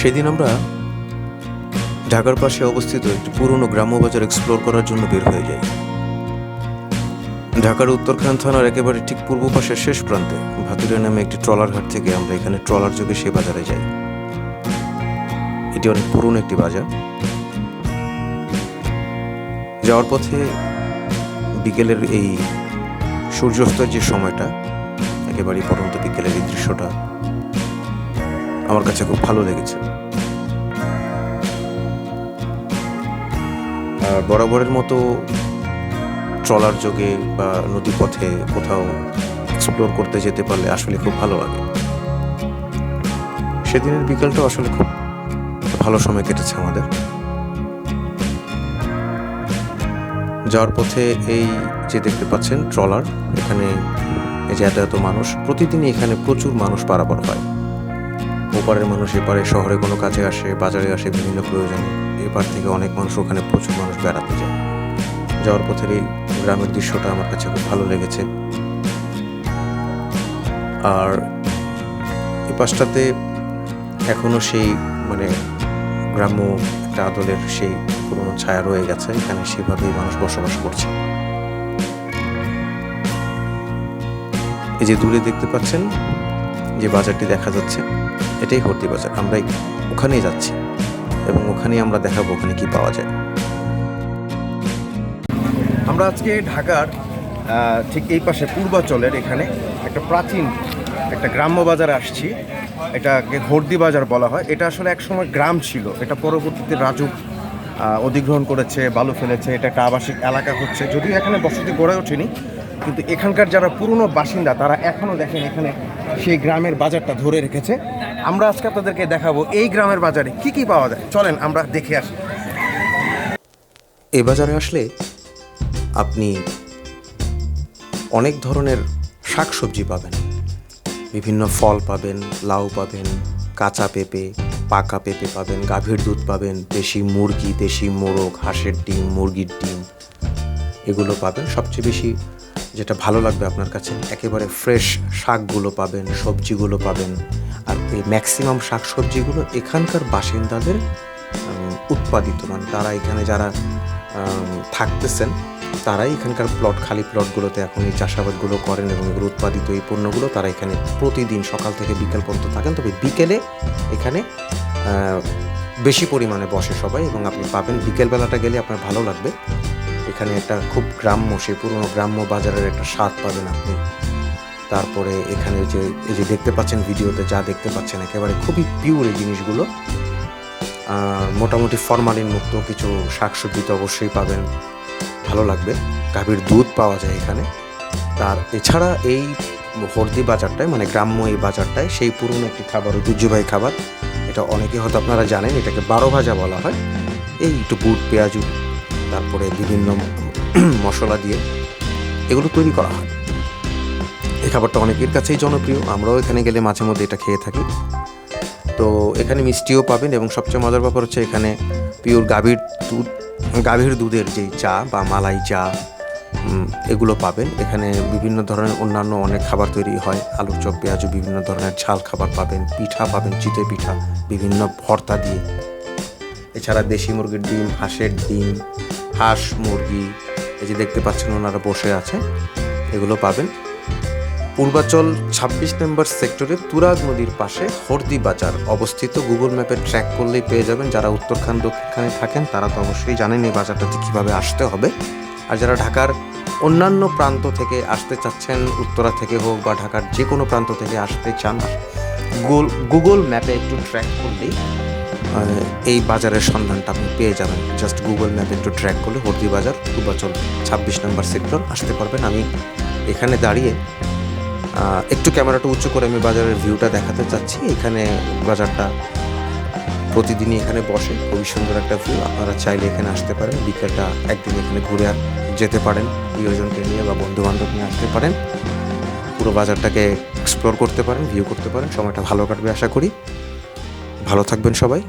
সেদিন আমরা ঢাকার পাশে অবস্থিত একটি পুরনো গ্রাম্য বাজার এক্সপ্লোর করার জন্য বের হয়ে যাই। ঢাকার উত্তরখান থানার একেবারে ঠিক পূর্ব পাশের শেষ প্রান্তে ভাতুরিয়া নামে একটি ট্রলার ঘাট থেকে আমরা এখানে ট্রলার যোগে সেই বাজারে যাই। এটি অনেক পুরনো একটি বাজার। যাওয়ার পথে বিকেলের এই সূর্যাস্তের যে সময়টা, একেবারেই পরন্ত বিকেলের এই দৃশ্যটা আমার কাছে খুব ভালো লেগেছে। আর বরাবরের মতো ট্রলার যোগে বা নদী পথে কোথাও এক্সপ্লোর করতে যেতে পারলে আসলে খুব ভালো লাগে। সেদিনের বিকেলটাও আসলে খুব ভালো সময় কেটেছে আমাদের। যাওয়ার পথে এই যে দেখতে পাচ্ছেন ট্রলার, এখানে এই যে এত মানুষ, প্রতিদিনই এখানে প্রচুর মানুষ পারাপার হয়। ওপারের মানুষ এপারে শহরে কোনো কাজে আসে, বাজারে আসে বিভিন্ন প্রয়োজনে। এপার থেকে অনেক মানুষ, ওখানে প্রচুর মানুষ বেড়াতে যায়। যাওয়ার পথের এই গ্রামের দৃশ্যটা আমার কাছে খুব ভালো লেগেছে। আর এই পাশটাতে এখনো সেই গ্রাম্য একটা আদলের সেই পুরোনো ছায়া রয়ে গেছে। এখানে সেভাবেই মানুষ বসবাস করছে। এই যে দূরে দেখতে পাচ্ছেন যে বাজারটি দেখা যাচ্ছে, এটাই হর্দি বাজার। আমরা ওখানেই যাচ্ছি এবং ওখানেই আমরা দেখাবো ওখানে কি পাওয়া যায়। আমরা আজকে ঢাকার ঠিক এই পাশে পূর্বাচলের এখানে একটা প্রাচীন একটা গ্রাম্য বাজারে আসছি। এটাকে হর্দি বাজার বলা হয়। এটা আসলে একসময় গ্রাম ছিল, এটা পরবর্তীতে রাজুক অধিগ্রহণ করেছে, বালু ফেলেছে। এটা একটা আবাসিক এলাকা হচ্ছে, যদিও এখানে বসতি গড়ে ওঠেনি, কিন্তু এখানকার যারা পুরনো বাসিন্দা তারা এখনও দেখেন এখানে সেই গ্রামের বাজারটা ধরে রেখেছে। আমরা আজকে আপনাদেরকে দেখাবো এই গ্রামের বাজারে কি কি পাওয়া যায়। চলেন আমরা দেখে আসি। এই বাজারে আসলে আপনি অনেক ধরনের শাকসবজি পাবেন, বিভিন্ন ফল পাবেন, লাউ পাবেন, কাঁচা পেঁপে, পাকা পেঁপে পাবেন, গাভীর দুধ পাবেন, দেশি মুরগি, দেশি মোরগ, হাঁসের ডিম, মুরগির ডিম, এগুলো পাবেন। সবচেয়ে বেশি যেটা ভালো লাগবে আপনার কাছে, একেবারে ফ্রেশ শাকগুলো পাবেন, সবজিগুলো পাবেন। আর এই ম্যাক্সিমাম শাকসবজিগুলো এখানকার বাসিন্দাদের উৎপাদিত, তারা এখানে যারা থাকতেছেন তারাই এখানকার খালি প্লটগুলোতে এখন এই চাষাবাদগুলো করেন এবং এগুলো উৎপাদিত এই পণ্যগুলো তারা এখানে প্রতিদিন সকাল থেকে বিকেল পর্যন্ত থাকেন। তবে বিকেলে এখানে বেশি পরিমাণে বসে সবাই এবং আপনি পাবেন বিকেলবেলাটা গেলে আপনার ভালো লাগবে। এখানে একটা খুব গ্রাম্য, সেই পুরনো গ্রাম্য বাজারের একটা স্বাদ পাবেন আপনি। তারপরে এখানে এই যে দেখতে পাচ্ছেন ভিডিওতে, যা দেখতে পাচ্ছেন একেবারে খুবই পিওর এই জিনিসগুলো। মোটামুটি ফরমালিন মুক্ত কিছু শাকসবজি তো অবশ্যই পাবেন, ভালো লাগবে। গাভীর দুধ পাওয়া যায় এখানে। আর এছাড়া এই হর্দি বাজারটায়, গ্রাম্য এই বাজারটায় সেই পুরনো একটি খাবার, ঐতিহ্যবাহী খাবার, এটা অনেকে হয়তো আপনারা জানেন, এটাকে 12 ভাজা বলা হয়। এই একটু বুট, পেঁয়াজু, তারপরে বিভিন্ন মশলা দিয়ে এগুলো তৈরি করা হয়। এই খাবারটা অনেকের কাছেই জনপ্রিয়, আমরাও এখানে গেলে মাঝে মধ্যে এটা খেয়ে থাকি। তো এখানে মিষ্টিও পাবেন এবং সবচেয়ে মজার ব্যাপার হচ্ছে এখানে পিওর গাভীর দুধের যেই চা বা মালাই চা, এগুলো পাবেন। এখানে বিভিন্ন ধরনের অন্যান্য অনেক খাবার তৈরি হয়, আলুর চপ, পেঁয়াজু, বিভিন্ন ধরনের ঝাল খাবার পাবেন, পিঠা পাবেন, চিতই পিঠা, বিভিন্ন ভর্তা দিয়ে। এছাড়া দেশি মুরগির ডিম, হাঁসের ডিম, হাঁস, মুরগি, এই যে দেখতে পাচ্ছেন ওনারা বসে আছে, এগুলো পাবেন। পূর্বাচল 26 নম্বর সেক্টরে তুরাগ নদীর পাশে হর্দি বাজার অবস্থিত। গুগল ম্যাপে ট্র্যাক করলেই পেয়ে যাবেন। যারা উত্তরখান দক্ষিণখানে থাকেন তারা তো অবশ্যই জানেন এই বাজারটাতে কীভাবে আসতে হবে। আর যারা ঢাকার অন্যান্য প্রান্ত থেকে আসতে চাচ্ছেন, উত্তরা থেকে হোক বা ঢাকার যে কোনো প্রান্ত থেকে আসতে চান, গুগল ম্যাপে একটু ট্র্যাক করলেই এই বাজারের সন্ধানটা আপনি পেয়ে যাবেন। জাস্ট গুগল ম্যাপে একটু ট্র্যাক করলে হর্দি বাজার, পূর্বাচল 26 নম্বর সেক্টর আসতে পারবেন। আমি এখানে দাঁড়িয়ে একটু ক্যামেরাটা উঁচু করে আমি বাজারের ভিউটা দেখাতে চাচ্ছি। এখানে বাজারটা প্রতিদিনই এখানে বসে, খুবই সুন্দর একটা ভিউ। আপনারা চাইলে এখানে আসতে পারেন, বিকেলটা একদিন এখানে ঘুরে যেতে পারেন, প্রিয়জনকে নিয়ে বা বন্ধুবান্ধব নিয়ে আসতে পারেন। পুরো বাজারটাকে এক্সপ্লোর করতে পারেন, ভিউ করতে পারেন। সময়টা ভালো কাটবে আশা করি। ভালো থাকবেন সবাই।